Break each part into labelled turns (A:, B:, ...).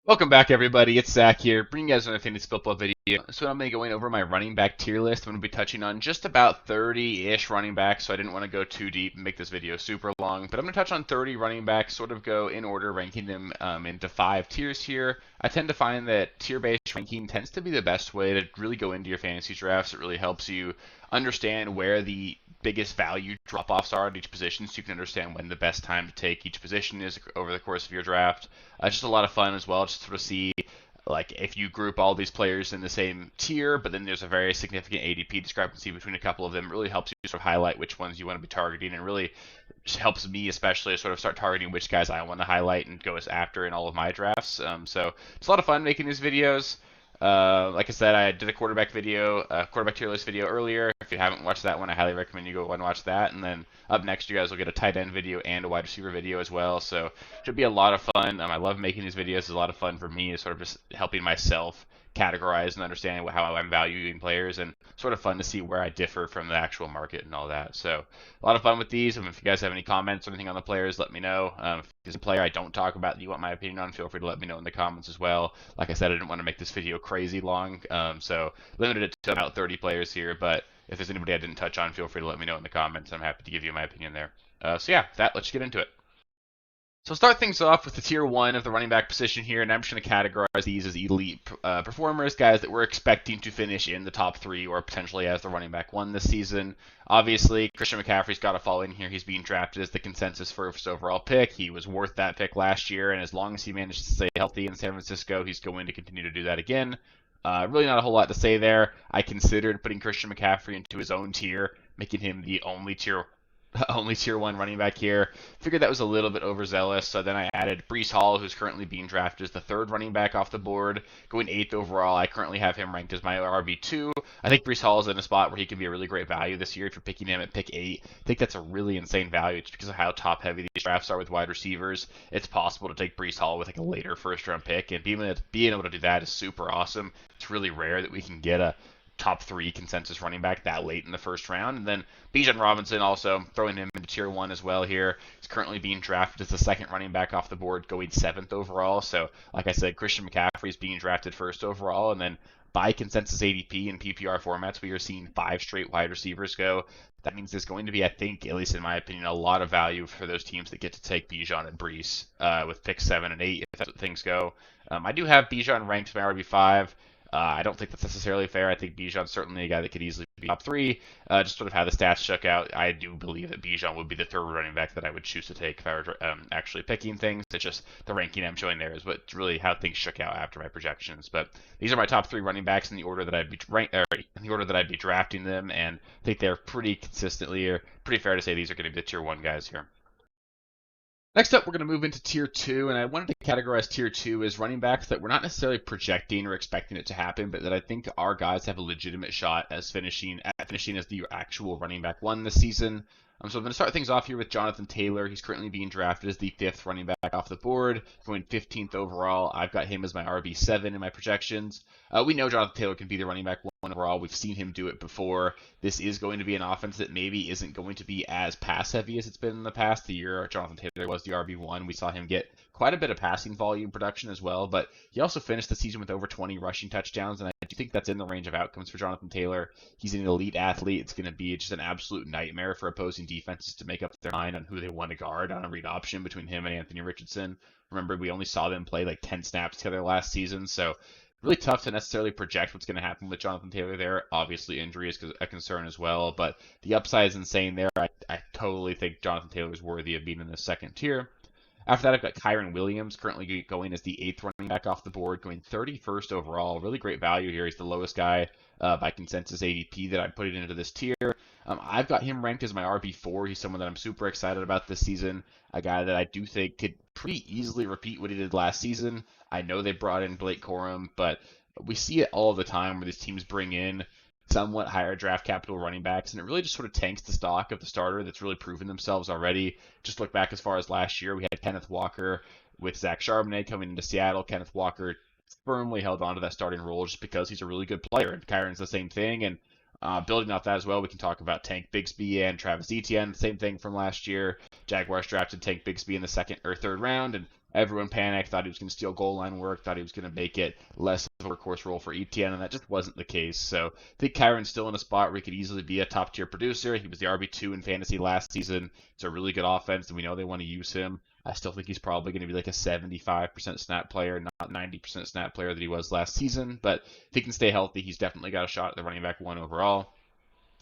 A: Welcome back, everybody. It's Zach here, bringing you guys another fantasy football video. So I'm going to be going over my running back tier list. I'm going to be touching on just about 30-ish running backs, so I didn't want to go too deep and make this video super long. But I'm going to touch on 30 running backs, sort of go in order, ranking them into 5 tiers here. I tend to find that tier-based ranking tends to be the best way to really go into your fantasy drafts. It really helps you understand where the biggest value drop-offs are at each position, so you can understand when the best time to take each position is over the course of your draft. Just a lot of fun as well, just to sort of see like if you group all these players in the same tier, but then there's a very significant ADP discrepancy between a couple of them. It really helps you sort of highlight which ones you want to be targeting, and really helps me especially sort of start targeting which guys I want to highlight and go after in all of my drafts. So it's a lot of fun making these videos. Like I said, I did a quarterback tier list video earlier. If you haven't watched that one, I highly recommend you go and watch that. And then up next, you guys will get a tight end video and a wide receiver video as well. So it should be a lot of fun. I love making these videos. It's a lot of fun for me. It's sort of just helping myself categorize and understand how I'm valuing players, and sort of fun to see where I differ from the actual market and all that. So a lot of fun with these. And if you guys have any comments or anything on the players, let me know. If there's a player I don't talk about that you want my opinion on, feel free to let me know in the comments as well. Like I said, I didn't want to make this video crazy long, so limited it to about 30 players here. But if there's anybody I didn't touch on, feel free to let me know in the comments. I'm happy to give you my opinion there. So yeah, let's get into it. So start things off with the tier 1 of the running back position here, and I'm just going to categorize these as elite performers, guys that we're expecting to finish in the top 3 or potentially as the running back 1 this season. Obviously, Christian McCaffrey's got to fall in here. He's being drafted as the consensus first overall pick. He was worth that pick last year, and as long as he managed to stay healthy in San Francisco, he's going to continue to do that again. Really not a whole lot to say there. I considered putting Christian McCaffrey into his own tier, making him the only tier 1 running back here. Figured that was a little bit overzealous, so then I added Breece Hall, who's currently being drafted as the 3rd running back off the board, going 8th overall. I currently have him ranked as my RB2. I think Breece Hall is in a spot where he can be a really great value this year if you're picking him at pick 8. I think that's a really insane value just because of how top-heavy these drafts are with wide receivers. It's possible to take Breece Hall with like a later first-round pick, and being able to do that is super awesome. It's really rare that we can get a top 3 consensus running back that late in the first round. And then Bijan Robinson, also throwing him into tier 1 as well here. He's currently being drafted as the 2nd running back off the board, going 7th overall. So like I said, Christian McCaffrey is being drafted 1st overall, and then by consensus ADP and PPR formats, we are seeing 5 straight wide receivers go. That means there's going to be, I think, at least in my opinion, a lot of value for those teams that get to take Bijan and Breece with picks 7 and 8, if that's what things go. I do have Bijan ranked as my RB5. I don't think that's necessarily fair. I think Bijan's certainly a guy that could easily be top 3. Just sort of how the stats shook out, I do believe that Bijan would be the 3rd running back that I would choose to take if I were actually picking things. It's just the ranking I'm showing there is what really how things shook out after my projections. But these are my top 3 running backs in the order that I'd be drafting them, and I think they're pretty consistently, or pretty fair to say these are going to be the tier 1 guys here. Next up, we're going to move into tier 2, and I wanted to categorize tier 2 as running backs that we're not necessarily projecting or expecting it to happen, but that I think our guys have a legitimate shot as finishing as the actual running back 1 this season. So I'm going to start things off here with Jonathan Taylor. He's currently being drafted as the 5th running back off the board, going 15th overall. I've got him as my RB7 in my projections. We know Jonathan Taylor can be the running back 1 overall. We've seen him do it before. This is going to be an offense that maybe isn't going to be as pass-heavy as it's been in the past. The year Jonathan Taylor was the RB1, we saw him get quite a bit of passing volume production as well, but he also finished the season with over 20 rushing touchdowns, and I do think that's in the range of outcomes for Jonathan Taylor. He's an elite athlete. It's going to be just an absolute nightmare for opposing defenses to make up their mind on who they want to guard on a read option between him and Anthony Richardson. Remember, we only saw them play like 10 snaps together last season, so really tough to necessarily project what's going to happen with Jonathan Taylor there. Obviously, injury is a concern as well, but the upside is insane there. I totally think Jonathan Taylor is worthy of being in the 2nd tier. After that, I've got Kyren Williams currently going as the 8th running back off the board, going 31st overall. Really great value here. He's the lowest guy by consensus ADP that I put it into this tier. I've got him ranked as my RB4. He's someone that I'm super excited about this season. A guy that I do think could pretty easily repeat what he did last season. I know they brought in Blake Corum, but we see it all the time where these teams bring in somewhat higher draft capital running backs, and it really just sort of tanks the stock of the starter that's really proven themselves already. Just look back as far as last year, we had Kenneth Walker with Zach Charbonnet coming into Seattle. Kenneth Walker firmly held on to that starting role just because he's a really good player, and Kyren's the same thing, and building off that as well, we can talk about Tank Bigsby and Travis Etienne, same thing from last year. Jaguars drafted Tank Bigsby in the 2nd or 3rd round, and Everyone panicked, thought he was going to steal goal line work, thought he was going to make it less of a workhorse role for ETN, and that just wasn't the case. So I think Kyron's still in a spot where he could easily be a top tier producer. He was the RB2 in fantasy last season. It's a really good offense, and we know they want to use him. I still think he's probably going to be like a 75% snap player, not 90% snap player that he was last season. But if he can stay healthy, he's definitely got a shot at the running back 1 overall.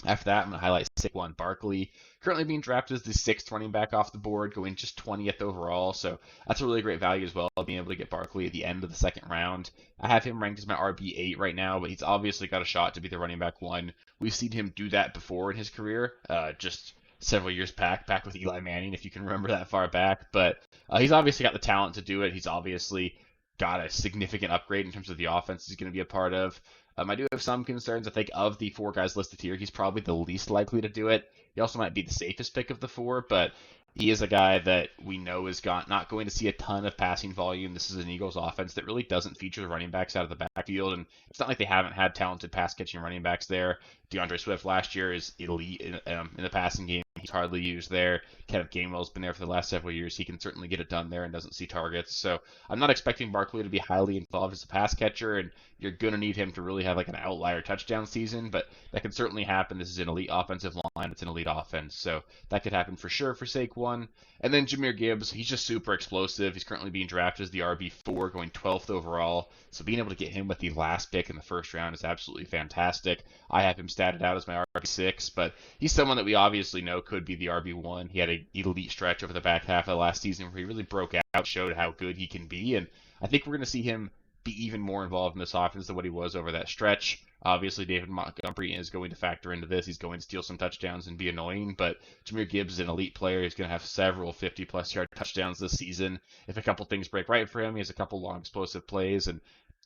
A: After that, I'm going to highlight Saquon Barkley, currently being drafted as the 6th running back off the board, going just 20th overall. So that's a really great value as well, being able to get Barkley at the end of the 2nd round. I have him ranked as my RB8 right now, but he's obviously got a shot to be the running back 1. We've seen him do that before in his career, just several years back with Eli Manning, if you can remember that far back. But he's obviously got the talent to do it. He's obviously got a significant upgrade in terms of the offense he's going to be a part of. I do have some concerns. I think of the 4 guys listed here, he's probably the least likely to do it. He also might be the safest pick of the 4, but he is a guy that we know is not going to see a ton of passing volume. This is an Eagles offense that really doesn't feature the running backs out of the backfield, and it's not like they haven't had talented pass-catching running backs there. DeAndre Swift last year is elite in the passing game. He's hardly used there. Kenneth Gainwell's been there for the last several years. He can certainly get it done there and doesn't see targets. So I'm not expecting Barkley to be highly involved as a pass catcher, and you're going to need him to really have like an outlier touchdown season, but that can certainly happen. This is an elite offensive line. It's an elite offense, so that could happen for sure for Saquon. And then Jahmyr Gibbs, he's just super explosive. He's currently being drafted as the RB4, going 12th overall. So being able to get him with the last pick in the 1st round is absolutely fantastic. I have him statted out as my RB6, but he's someone that we obviously know could be the RB1. He had an elite stretch over the back half of the last season where he really broke out, showed how good he can be, and I think we're going to see him be even more involved in this offense than what he was over that stretch. Obviously, David Montgomery is going to factor into this. He's going to steal some touchdowns and be annoying, but Jahmyr Gibbs is an elite player. He's going to have several 50-plus yard touchdowns this season. If a couple things break right for him, he has a couple long explosive plays and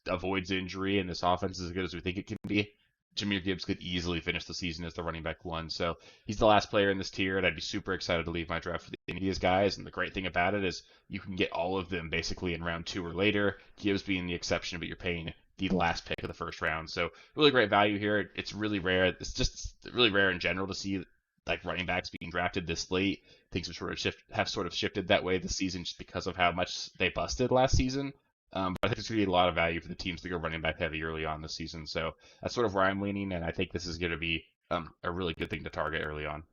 A: avoids injury, and this offense is as good as we think it can be. Jahmyr Gibbs could easily finish the season as the running back 1. So he's the last player in this tier, and I'd be super excited to leave my draft for any of these guys. And the great thing about it is you can get all of them basically in round 2 or later, Gibbs being the exception, but you're paying the last pick of the 1st round. So really great value here. It's really rare. It's just really rare in general to see like running backs being drafted this late. Things have sort of shifted that way this season just because of how much they busted last season. But I think it's going to be a lot of value for the teams to go running back heavy early on this season. So that's sort of where I'm leaning, and I think this is going to be a really good thing to target early on.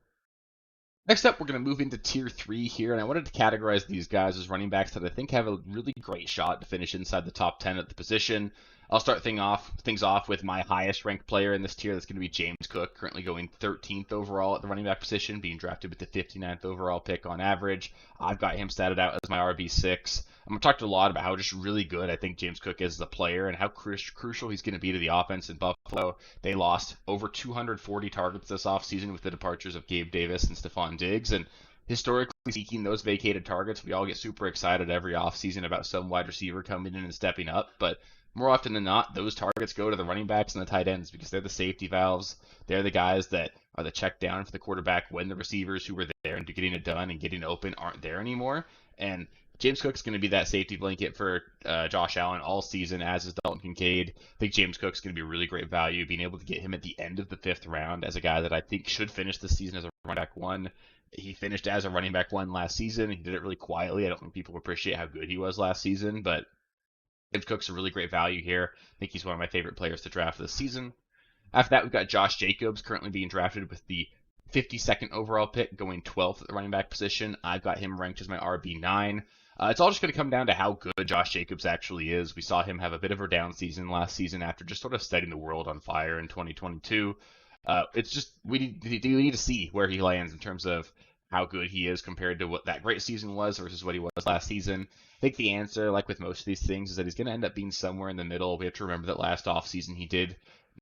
A: Next up, we're going to move into Tier 3 here, and I wanted to categorize these guys as running backs that I think have a really great shot to finish inside the top 10 at the position. I'll start things off with my highest ranked player in this tier. That's going to be James Cook, currently going 13th overall at the running back position, being drafted with the 59th overall pick on average. I've got him statted out as my RB6. I'm going to talk a lot about how just really good I think James Cook is as a player and how crucial he's going to be to the offense in Buffalo. They lost over 240 targets this offseason with the departures of Gabe Davis and Stephon Diggs, and historically speaking, those vacated targets, we all get super excited every offseason about some wide receiver coming in and stepping up, but more often than not, those targets go to the running backs and the tight ends because they're the safety valves. They're the guys that are the check down for the quarterback when the receivers who were there and getting it done and getting open aren't there anymore. And James Cook's going to be that safety blanket for Josh Allen all season, as is Dalton Kincaid. I think James Cook's going to be really great value. Being able to get him at the end of the 5th round as a guy that I think should finish the season as a running back 1. He finished as a running back 1 last season. He did it really quietly. I don't think people appreciate how good he was last season, but James Cook's a really great value here. I think he's one of my favorite players to draft this season. After that, we've got Josh Jacobs currently being drafted with the 52nd overall pick, going 12th at the running back position. I've got him ranked as my RB9. It's all just going to come down to how good Josh Jacobs actually is. We saw him have a bit of a down season last season after just sort of setting the world on fire in 2022. It's just we need to see where he lands in terms of how good he is compared to what that great season was versus what he was last season. I think the answer, like with most of these things, is that he's going to end up being somewhere in the middle. We have to remember that last offseason he did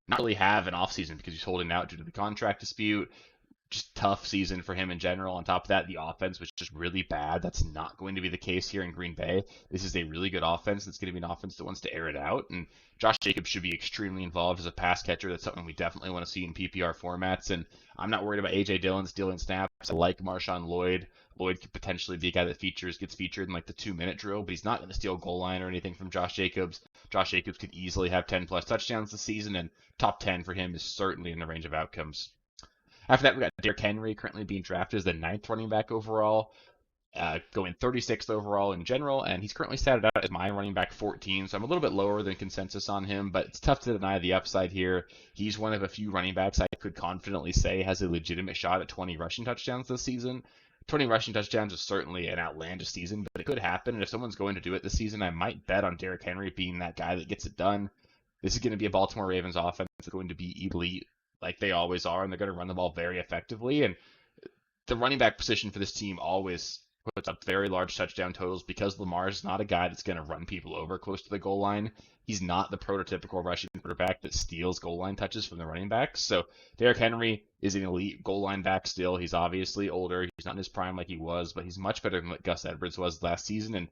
A: not really have an offseason because he's holding out due to the contract dispute. Just tough season for him in general. On top of that, the offense was just really bad. That's not going to be the case here in Green Bay. This is a really good offense. It's going to be an offense that wants to air it out. And Josh Jacobs should be extremely involved as a pass catcher. That's something we definitely want to see in PPR formats. And I'm not worried about A.J. Dillon stealing snaps. I like Marshawn Lloyd. Lloyd could potentially be a guy that gets featured in like the 2-minute drill, but he's not going to steal goal line or anything from Josh Jacobs. Josh Jacobs could easily have 10-plus touchdowns this season, and top 10 for him is certainly in the range of outcomes. After that, we got Derrick Henry currently being drafted as the 9th running back overall. going 36th overall in general, and he's currently statted out as my running back 14, so I'm a little bit lower than consensus on him, but it's tough to deny the upside here. He's one of a few running backs I could confidently say has a legitimate shot at 20 rushing touchdowns this season. 20 rushing touchdowns is certainly an outlandish season, but it could happen, and if someone's going to do it this season, I might bet on Derrick Henry being that guy that gets it done. This is going to be a Baltimore Ravens offense that's going to be elite like they always are, and they're going to run the ball very effectively, and the running back position for this team always puts up very large touchdown totals because Lamar is not a guy that's going to run people over close to the goal line. He's not the prototypical rushing quarterback that steals goal line touches from the running backs. So Derrick Henry is an elite goal line back still. He's obviously older. He's not in his prime like he was, but he's much better than what Gus Edwards was last season. And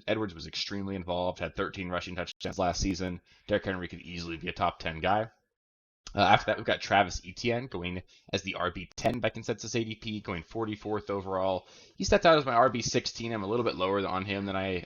A: Edwards was extremely involved, had 13 rushing touchdowns last season. Derrick Henry could easily be a top 10 guy. After that, we've got Travis Etienne going as the RB10 by consensus ADP, going 44th overall. He stepped out as my RB16. I'm a little bit lower on him than I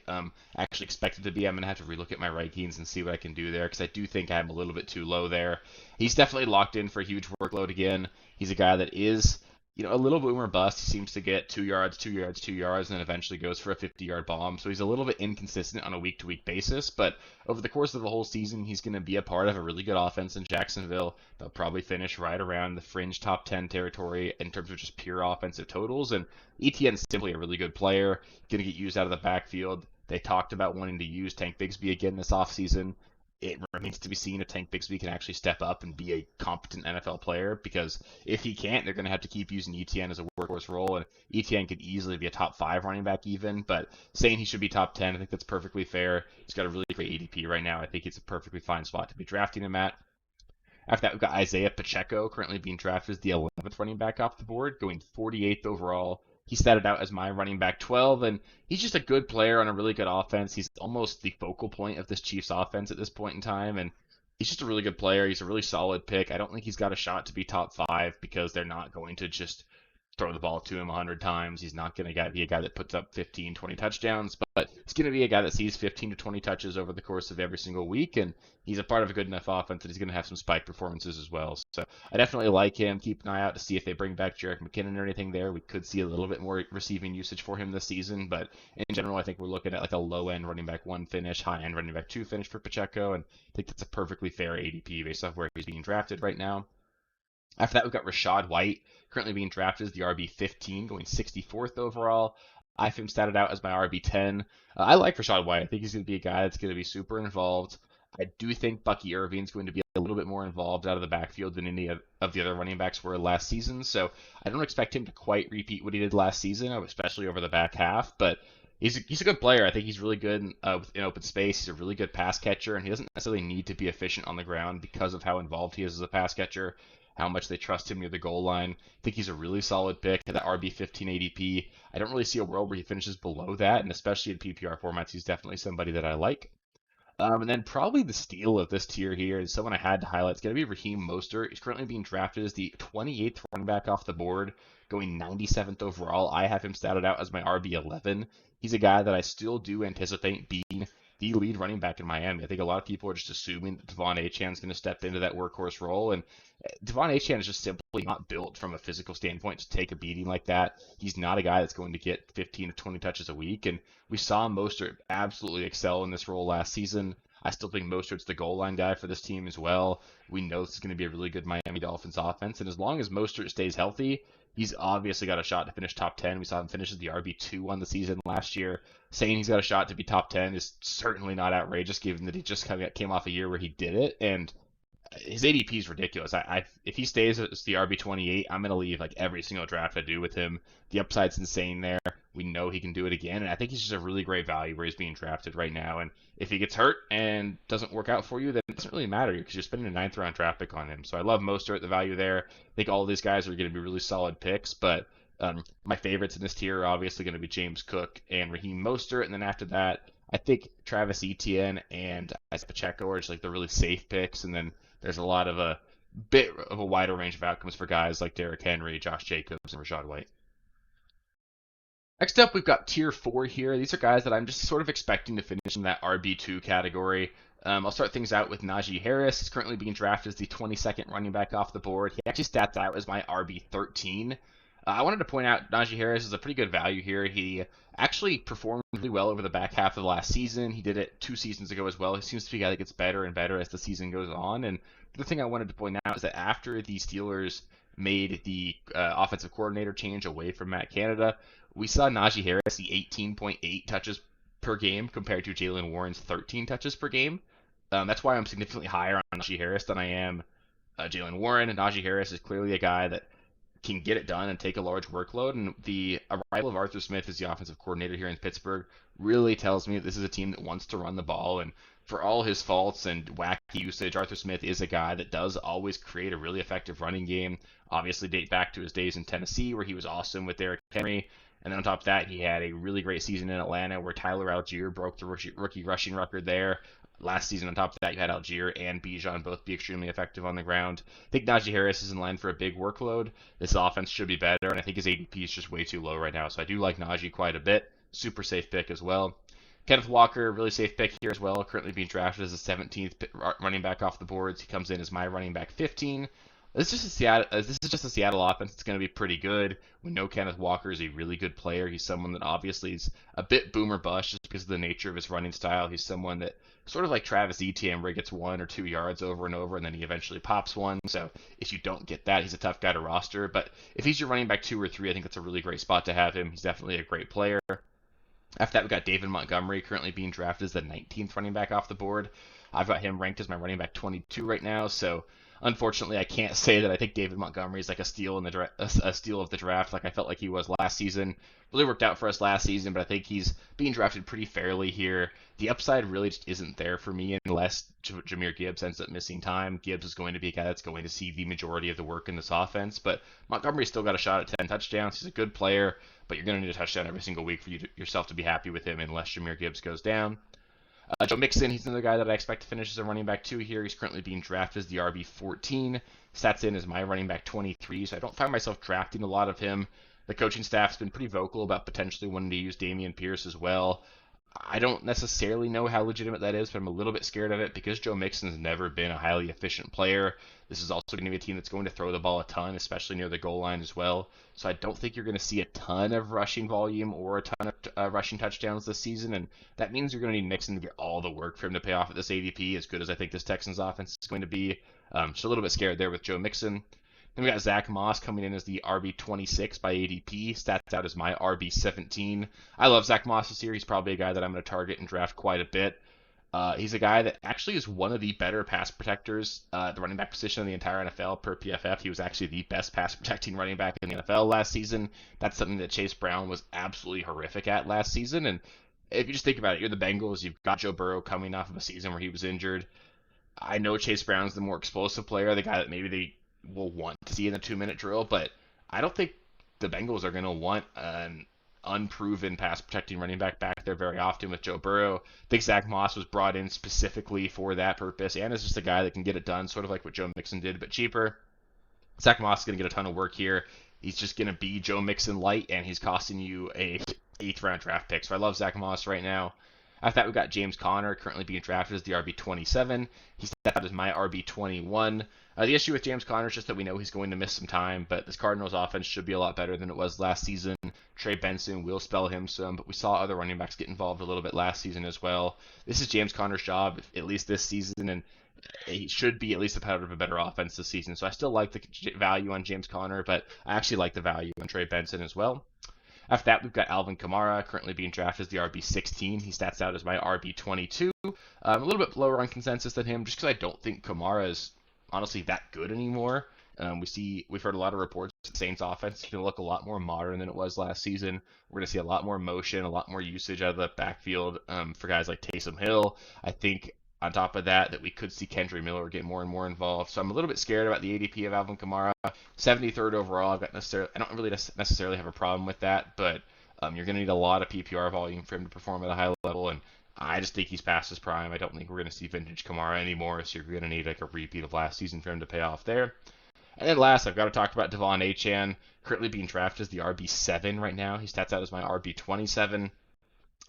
A: actually expected to be. I'm going to have to relook at my rankings and see what I can do there because I do think I'm a little bit too low there. He's definitely locked in for a huge workload again. He's a guy that is a little boomer bust. He seems to get 2 yards, 2 yards, 2 yards, and then eventually goes for a 50-yard bomb. So he's a little bit inconsistent on a week-to-week basis, but over the course of the whole season, he's going to be a part of a really good offense in Jacksonville. They'll probably finish right around the fringe top 10 territory in terms of just pure offensive totals, and Etienne's simply a really good player, going to get used out of the backfield. They talked about wanting to use Tank Bigsby again this offseason. It remains to be seen if Tank Bigsby can actually step up and be a competent NFL player, because if he can't, they're going to have to keep using Etienne as a workhorse role, and Etienne could easily be a top 5 running back even, but saying he should be top 10, I think that's perfectly fair. He's got a really great ADP right now. I think it's a perfectly fine spot to be drafting him at. After that, we've got Isaiah Pacheco, currently being drafted as the 11th running back off the board, going 48th overall. He statted out as my running back 12, and he's just a good player on a really good offense. He's almost the focal point of this Chiefs offense at this point in time, and he's just a really good player. He's a really solid pick. I don't think he's got a shot to be top 5 because they're not going to just throw the ball to him 100 times. He's not going to be a guy that puts up 15, 20 touchdowns, but he's going to be a guy that sees 15 to 20 touches over the course of every single week, and he's a part of a good enough offense that he's going to have some spike performances as well. So I definitely like him. Keep an eye out to see if they bring back Jerick McKinnon or anything there. We could see a little bit more receiving usage for him this season, but in general, I think we're looking at like a low-end running back 1 finish, high-end running back 2 finish for Pacheco, and I think that's a perfectly fair ADP based off where he's being drafted right now. After that, we've got Rachaad White, currently being drafted as the RB15, going 64th overall. I have him statted out as my RB10. I like Rachaad White. I think he's going to be a guy that's going to be super involved. I do think Bucky Irving's going to be a little bit more involved out of the backfield than any of the other running backs were last season, so I don't expect him to quite repeat what he did last season, especially over the back half, but he's a good player. I think he's really good in open space. He's a really good pass catcher, and he doesn't necessarily need to be efficient on the ground because of how involved he is as a pass catcher, how much they trust him near the goal line. I think he's a really solid pick at that RB15 ADP. I don't really see a world where he finishes below that, and especially in PPR formats, he's definitely somebody that I like. And then probably the steal of this tier here is someone I had to highlight. It's going to be Raheem Mostert. He's currently being drafted as the 28th running back off the board, going 97th overall. I have him statted out as my RB11. He's a guy that I still do anticipate being the lead running back in Miami. I think a lot of people are just assuming that Devon Achane is going to step into that workhorse role, and Devon Achane is just simply not built from a physical standpoint to take a beating like that. He's not a guy that's going to get 15 to 20 touches a week, and we saw Mostert absolutely excel in this role last season. I still think Mostert's the goal line guy for this team as well. We know this is going to be a really good Miami Dolphins offense, and as long as Mostert stays healthy, he's obviously got a shot to finish top 10. We saw him finish as the RB2 on the season last year. Saying he's got a shot to be top 10 is certainly not outrageous, given that he just kind of came off a year where he did it, and his ADP is ridiculous. If he stays as the RB28, I'm going to leave like every single draft I do with him. The upside's insane there. We know he can do it again, and I think he's just a really great value where he's being drafted right now. And if he gets hurt and doesn't work out for you, then it doesn't really matter because you're spending a 9th round draft pick on him. So I love Mostert, the value there. I think all of these guys are going to be really solid picks, but my favorites in this tier are obviously going to be James Cook and Raheem Mostert, and then after that, I think Travis Etienne and Isaiah Pacheco are just like the really safe picks, and then there's a lot of a bit of a wider range of outcomes for guys like Derrick Henry, Josh Jacobs, and Rachaad White. Next up, we've got tier 4 here. These are guys that I'm just sort of expecting to finish in that RB2 category. I'll start things out with Najee Harris. He's currently being drafted as the 22nd running back off the board. He actually stats out as my RB13. I wanted to point out Najee Harris is a pretty good value here. He actually performed really well over the back half of the last season. He did it 2 seasons ago as well. He seems to be a guy that gets better and better as the season goes on. And the thing I wanted to point out is that after the Steelers made the offensive coordinator change away from Matt Canada, we saw Najee Harris see 18.8 touches per game compared to Jaylen Warren's 13 touches per game. That's why I'm significantly higher on Najee Harris than I am Jaylen Warren. And Najee Harris is clearly a guy that can get it done and take a large workload. And the arrival of Arthur Smith as the offensive coordinator here in Pittsburgh really tells me that this is a team that wants to run the ball. And for all his faults and wacky usage, Arthur Smith is a guy that does always create a really effective running game. Obviously, date back to his days in Tennessee where he was awesome with Derrick Henry. And then on top of that, he had a really great season in Atlanta where Tyler Algier broke the rookie rushing record there. Last season, on top of that, you had Algier and Bijan both be extremely effective on the ground. I think Najee Harris is in line for a big workload. This offense should be better, and I think his ADP is just way too low right now. So I do like Najee quite a bit. Super safe pick as well. Kenneth Walker, really safe pick here as well. Currently being drafted as the 17th running back off the boards. He comes in as my running back 15. This is just a Seattle offense. It's going to be pretty good. We know Kenneth Walker is a really good player. He's someone that obviously is a bit boomer bust just because of the nature of his running style. He's someone that sort of like Travis Etienne, where he gets 1 or 2 yards over and over, and then he eventually pops one. So if you don't get that, he's a tough guy to roster. But if he's your running back 2 or 3, I think that's a really great spot to have him. He's definitely a great player. After that, we got David Montgomery, currently being drafted as the 19th running back off the board. I've got him ranked as my running back 22 right now, so unfortunately, I can't say that I think David Montgomery is like a steal a steal of the draft, like I felt like he was last season. Really worked out for us last season, but I think he's being drafted pretty fairly here. The upside really just isn't there for me unless Jahmyr Gibbs ends up missing time. Gibbs is going to be a guy that's going to see the majority of the work in this offense, but Montgomery's still got a shot at 10 touchdowns. He's a good player, but you're going to need a touchdown every single week for yourself to be happy with him unless Jahmyr Gibbs goes down. Joe Mixon, he's another guy that I expect to finish as a running back 2 here. He's currently being drafted as the RB 14. Stats in as my running back 23, so I don't find myself drafting a lot of him. The coaching staff's been pretty vocal about potentially wanting to use Dameon Pierce as well. I don't necessarily know how legitimate that is, but I'm a little bit scared of it because Joe Mixon's never been a highly efficient player. This is also going to be a team that's going to throw the ball a ton, especially near the goal line as well. So I don't think you're going to see a ton of rushing volume or a ton of rushing touchdowns this season, and that means you're going to need Mixon to get all the work for him to pay off at this ADP, as good as I think this Texans offense is going to be. Just a little bit scared there with Joe Mixon. Then we got Zach Moss coming in as the RB26 by ADP. Stats out as my RB17. I love Zach Moss this year. He's probably a guy that I'm going to target and draft quite a bit. He's a guy that actually is one of the better pass protectors at the running back position in the entire NFL per PFF. He was actually the best pass protecting running back in the NFL last season. That's something that Chase Brown was absolutely horrific at last season. And if you just think about it, you're the Bengals. You've got Joe Burrow coming off of a season where he was injured. I know Chase Brown's the more explosive player, the guy that maybe they will want to see in the 2-minute drill, but I don't think the Bengals are going to want an unproven pass protecting running back there very often with Joe Burrow. I think Zach Moss was brought in specifically for that purpose and is just a guy that can get it done, sort of like what Joe Mixon did, but cheaper. Zach Moss is going to get a ton of work here. He's just going to be Joe Mixon light, and he's costing you a 8th round draft pick. So I love Zach Moss right now. After that, we've got James Conner, currently being drafted as the RB27. He's out as my RB21. The issue with James Conner is just that we know he's going to miss some time, but this Cardinals offense should be a lot better than it was last season. Trey Benson will spell him some, but we saw other running backs get involved a little bit last season as well. This is James Conner's job, at least this season, and he should be at least a part of a better offense this season. So I still like the value on James Conner, but I actually like the value on Trey Benson as well. After that, we've got Alvin Kamara, currently being drafted as the RB16. He stats out as my RB22. A little bit lower on consensus than him, just because I don't think Kamara is honestly that good anymore. We've heard a lot of reports that the Saints offense is going to look a lot more modern than it was last season. We're going to see a lot more motion, a lot more usage out of the backfield for guys like Taysom Hill. I think on top of that we could see Kendre Miller get more and more involved. So I'm a little bit scared about the ADP of Alvin Kamara. 73rd overall. I don't really necessarily have a problem with that, but you're going to need a lot of PPR volume for him to perform at a high level, and I just think he's past his prime. I don't think we're going to see vintage Kamara anymore, so you're going to need like a repeat of last season for him to pay off there. And then last, I've got to talk about Devon Achane, currently being drafted as the RB7 right now. He stats out as my RB27.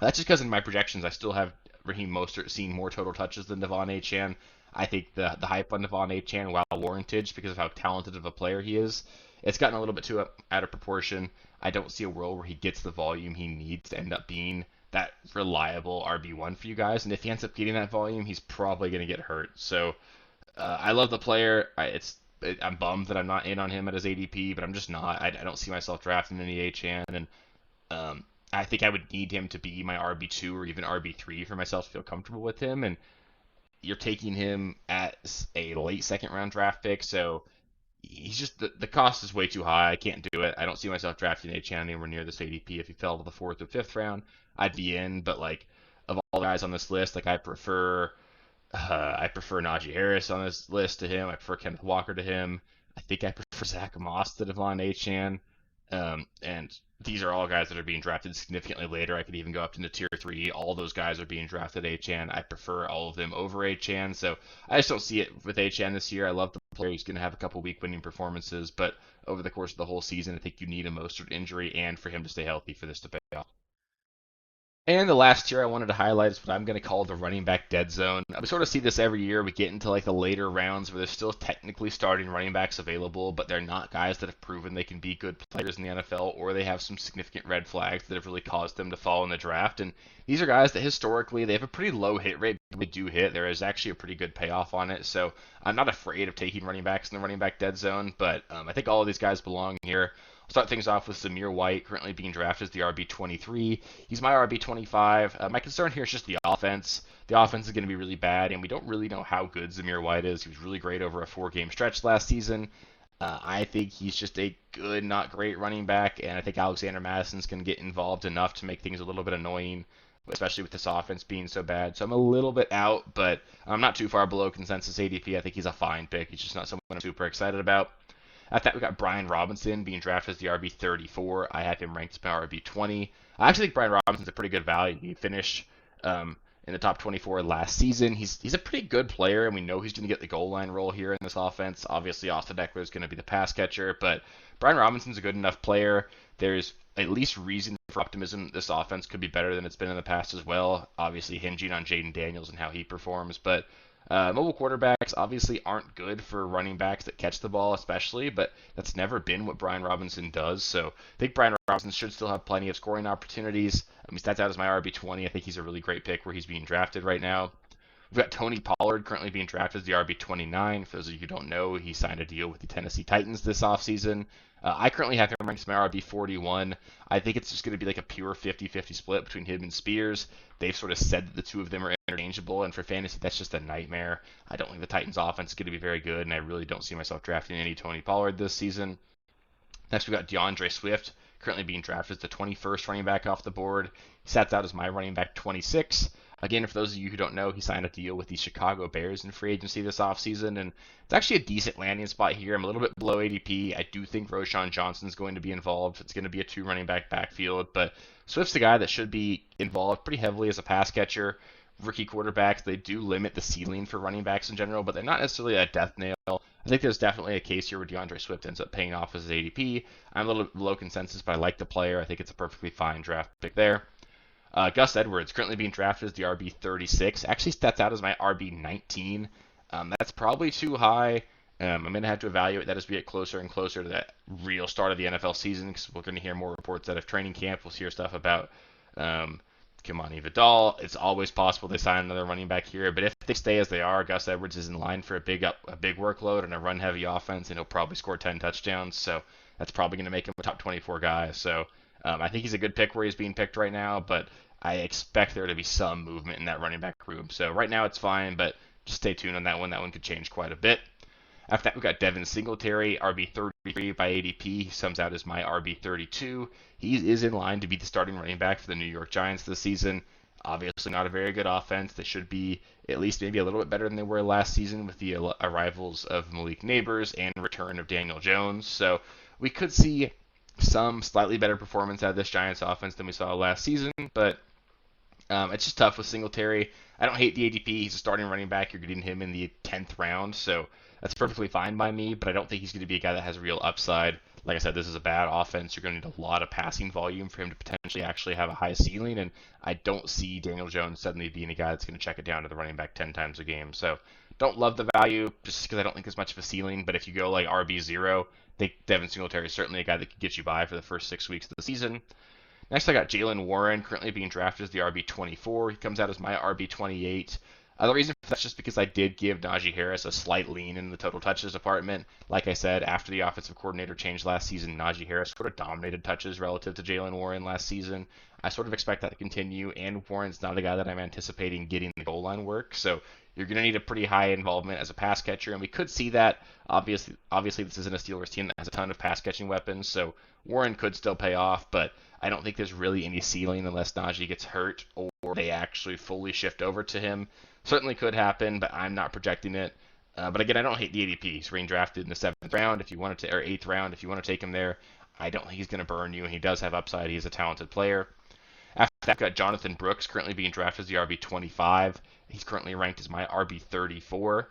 A: That's just because in my projections, I still have Raheem Mostert seeing more total touches than Devon Achane. I think the hype on Devon Achane, while warranted, because of how talented of a player he is, it's gotten a little bit too out of proportion. I don't see a world where he gets the volume he needs to end up being that reliable RB1 for you guys. And if he ends up getting that volume, he's probably going to get hurt. So I love the player. I'm bummed that I'm not in on him at his ADP, but I'm just not. I don't see myself drafting any Achane, and I think I would need him to be my RB2 or even RB3 for myself to feel comfortable with him. And you're taking him as a late second round draft pick, so he's just the cost is way too high. I can't do it. I don't see myself drafting Achane anywhere near this ADP. If he fell to the fourth or fifth round, I'd be in. But like of all the guys on this list, like I prefer Najee Harris on this list to him. I prefer Kenneth Walker to him. I think I prefer Zach Moss to Devon Achane. And these are all guys that are being drafted significantly later. I could even go up into tier 3. All those guys are being drafted Achane. I prefer all of them over Achane. So I just don't see it with Achane this year. I love the player. He's going to have a couple week winning performances, but over the course of the whole season, I think you need a Mostert injury and for him to stay healthy for this to pay off. And the last tier I wanted to highlight is what I'm going to call the running back dead zone. We sort of see this every year. We get into like the later rounds where there's still technically starting running backs available, but they're not guys that have proven they can be good players in the NFL, or they have some significant red flags that have really caused them to fall in the draft. And these are guys that historically they have a pretty low hit rate. But when they do hit, there is actually a pretty good payoff on it. So I'm not afraid of taking running backs in the running back dead zone, but I think all of these guys belong here. Start things off with Zamir White, currently being drafted as the RB23. He's my RB25. My concern here is just the offense. The offense is going to be really bad, and we don't really know how good Zamir White is. He was really great over a 4-game stretch last season. I think he's just a good, not great running back, and I think Alexander Madison's going to get involved enough to make things a little bit annoying, especially with this offense being so bad. So I'm a little bit out, but I'm not too far below consensus ADP. I think he's a fine pick. He's just not someone I'm super excited about. At that, we got Brian Robinson being drafted as the RB34. I have him ranked as my RB20. I actually think Brian Robinson's a pretty good value. He finished in the top 24 last season. He's a pretty good player, and we know he's going to get the goal line role here in this offense. Obviously, Austin Ekeler is going to be the pass catcher, but Brian Robinson's a good enough player. There's at least reason for optimism that this offense could be better than it's been in the past as well. Obviously, hinging on Jaden Daniels and how he performs, but mobile quarterbacks obviously aren't good for running backs that catch the ball, especially, but that's never been what Brian Robinson does. So I think Brian Robinson should still have plenty of scoring opportunities. He stats out as my RB20. I think he's a really great pick where he's being drafted right now. We've got Tony Pollard currently being drafted as the RB29. For those of you who don't know, he signed a deal with the Tennessee Titans this offseason. I currently have him ranked as my RB41. I think it's just going to be like a pure 50-50 split between him and Spears. They've sort of said that the two of them are interchangeable, and for fantasy, that's just a nightmare. I don't think the Titans' offense is going to be very good, and I really don't see myself drafting any Tony Pollard this season. Next, we got DeAndre Swift, currently being drafted as the 21st running back off the board. He sats out as my running back 26. Again, for those of you who don't know, he signed a deal with the Chicago Bears in free agency this offseason, and it's actually a decent landing spot here. I'm a little bit below ADP. I do think Roschon Johnson's going to be involved. It's going to be a 2 running back backfield, but Swift's the guy that should be involved pretty heavily as a pass catcher. Rookie quarterbacks, they do limit the ceiling for running backs in general, but they're not necessarily a death nail. I think there's definitely a case here where DeAndre Swift ends up paying off as his ADP. I'm a little below consensus, but I like the player. I think it's a perfectly fine draft pick there. Gus Edwards, currently being drafted as the RB36, actually stats out as my RB19. That's probably too high. I'm going to have to evaluate that as we get closer and closer to that real start of the NFL season, because we're going to hear more reports out of training camp. We'll hear stuff about Kimani Vidal. It's always possible they sign another running back here, but if they stay as they are, Gus Edwards is in line for a big workload and a run-heavy offense, and he'll probably score 10 touchdowns, so that's probably going to make him a top 24 guy. So I think he's a good pick where he's being picked right now, but I expect there to be some movement in that running back room. So right now it's fine, but just stay tuned on that one. That one could change quite a bit. After that, we've got Devin Singletary, RB33 by ADP. He sums out as my RB32. He is in line to be the starting running back for the New York Giants this season. Obviously not a very good offense. They should be at least maybe a little bit better than they were last season with the arrivals of Malik Nabers and return of Daniel Jones. So we could see some slightly better performance out of this Giants offense than we saw last season, but It's just tough with Singletary. I don't hate the ADP. He's a starting running back. You're getting him in the 10th round, so that's perfectly fine by me, but I don't think he's going to be a guy that has real upside. Like I said, this is a bad offense. You're going to need a lot of passing volume for him to potentially actually have a high ceiling, and I don't see Daniel Jones suddenly being a guy that's going to check it down to the running back 10 times a game. So don't love the value just because I don't think there's much of a ceiling, but if you go like RB0, I think Devin Singletary is certainly a guy that could get you by for the first 6 weeks of the season. Next, I got Jaylen Warren, currently being drafted as the RB24. He comes out as my RB28. The reason for that's just because I did give Najee Harris a slight lean in the total touches department. Like I said, after the offensive coordinator changed last season, Najee Harris sort of dominated touches relative to Jaylen Warren last season. I sort of expect that to continue, and Warren's not a guy that I'm anticipating getting the goal line work, so you're going to need a pretty high involvement as a pass catcher, and we could see that. Obviously, this isn't a Steelers team that has a ton of pass catching weapons, so Warren could still pay off, but I don't think there's really any ceiling unless Najee gets hurt or they actually fully shift over to him. Certainly could happen, but I'm not projecting it. But again, I don't hate the ADP. He's being drafted in the 7th round if you wanted to, or 8th round if you want to take him there. I don't think he's going to burn you, and he does have upside. He's a talented player. After that, I've got Jonathan Brooks currently being drafted as the RB25. He's currently ranked as my RB34.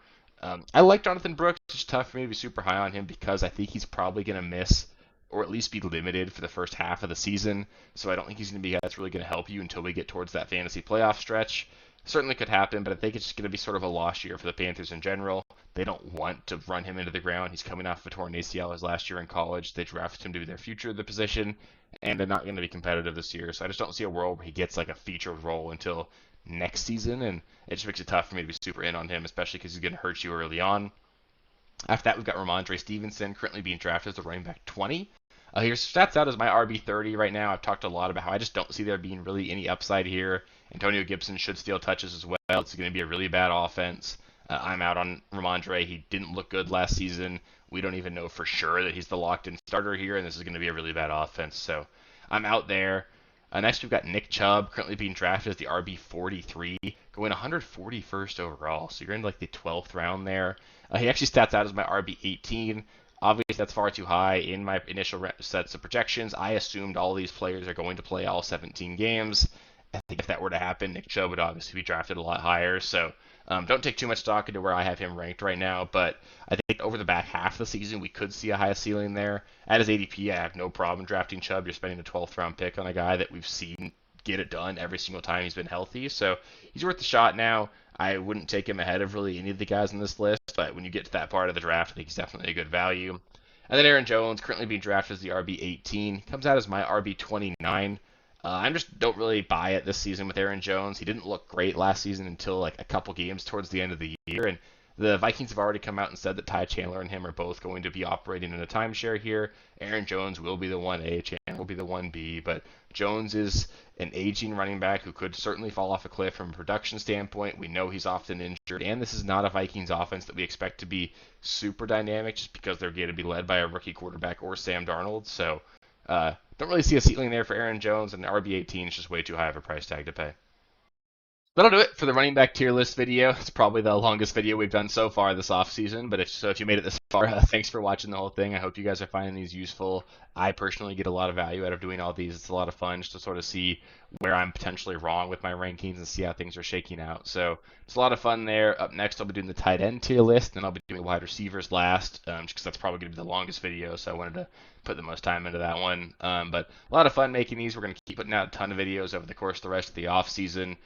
A: I like Jonathan Brooks. It's tough for me to be super high on him because I think he's probably going to miss or at least be limited for the first half of the season. So I don't think he's going to be a guy that's really going to help you until we get towards that fantasy playoff stretch. Certainly could happen, but I think it's just going to be sort of a lost year for the Panthers in general. They don't want to run him into the ground. He's coming off a torn ACL his last year in college. They drafted him to be their future of the position, and they're not going to be competitive this year. So I just don't see a world where he gets like a featured role until next season, and it just makes it tough for me to be super in on him, especially because he's going to hurt you early on. After that, we've got Ramondre Stevenson currently being drafted as the running back 20. Here's stats out as my RB30 right now. I've talked a lot about how I just don't see there being really any upside here. Antonio Gibson should steal touches as well. It's going to be a really bad offense. I'm out on Ramondre. He didn't look good last season. We don't even know for sure that he's the locked-in starter here, and this is going to be a really bad offense. So I'm out there. Next, we've got Nick Chubb, currently being drafted as the RB43, going 141st overall. So you're in like the 12th round there. He actually stats out as my RB18. Obviously, that's far too high. In my initial sets of projections, I assumed all these players are going to play all 17 games. I think if that were to happen, Nick Chubb would obviously be drafted a lot higher. So don't take too much stock into where I have him ranked right now. But I think over the back half of the season, we could see a high ceiling there. At his ADP, I have no problem drafting Chubb. You're spending a 12th round pick on a guy that we've seen get it done every single time he's been healthy. So he's worth the shot now. I wouldn't take him ahead of really any of the guys on this list, but when you get to that part of the draft, I think he's definitely a good value. And then Aaron Jones, currently being drafted as the RB18, comes out as my RB29. I just don't really buy it this season with Aaron Jones. He didn't look great last season until like a couple games towards the end of the year, and the Vikings have already come out and said that Ty Chandler and him are both going to be operating in a timeshare here. Aaron Jones will be the 1A, Chandler will be the 1B, but Jones is an aging running back who could certainly fall off a cliff from a production standpoint. We know he's often injured, and this is not a Vikings offense that we expect to be super dynamic just because they're going to be led by a rookie quarterback or Sam Darnold. So don't really see a ceiling there for Aaron Jones, and RB18 is just way too high of a price tag to pay. That'll do it for the running back tier list video. It's probably the longest video we've done so far this offseason, but if you made it this far, thanks for watching the whole thing. I hope you guys are finding these useful. I personally get a lot of value out of doing all these. It's a lot of fun just to sort of see where I'm potentially wrong with my rankings and see how things are shaking out. So it's a lot of fun there. Up next, I'll be doing the tight end tier list, and I'll be doing wide receivers last, just because that's probably going to be the longest video, so I wanted to put the most time into that one. But a lot of fun making these. We're going to keep putting out a ton of videos over the course of the rest of the offseason.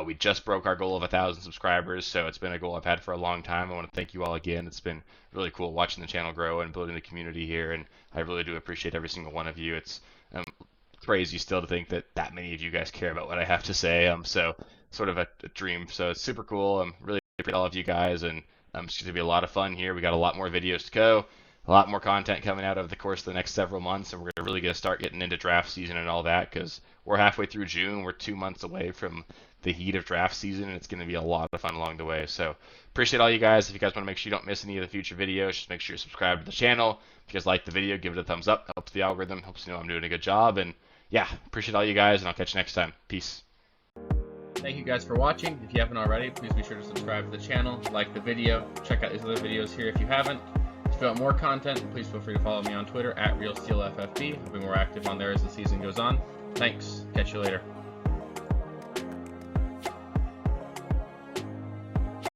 A: We just broke our goal of 1,000 subscribers, so it's been a goal I've had for a long time. I want to thank you all again. It's been really cool watching the channel grow and building the community here, and I really do appreciate every single one of you. It's crazy still to think that many of you guys care about what I have to say. So sort of a dream. So it's super cool. I'm really appreciate all of you guys, and it's going to be a lot of fun here. We got a lot more videos to go, a lot more content coming out over the course of the next several months, and we're really going to start getting into draft season and all that because we're halfway through June. We're 2 months away from the heat of draft season, and it's going to be a lot of fun along the way. So appreciate all you guys. If you guys want to make sure you don't miss any of the future videos, just make sure you subscribe to the channel. If you guys like the video, give it a thumbs up. Helps the algorithm, helps you know I'm doing a good job. And yeah, appreciate all you guys, and I'll catch you next time. Peace. Thank you guys for watching. If you haven't already, please be sure to subscribe to the channel, like the video, check out these other videos here if you haven't. If you want more content, please feel free to follow me on Twitter at RealSteelFFB. I'll be more active on there as the season goes on. Thanks. Catch you later.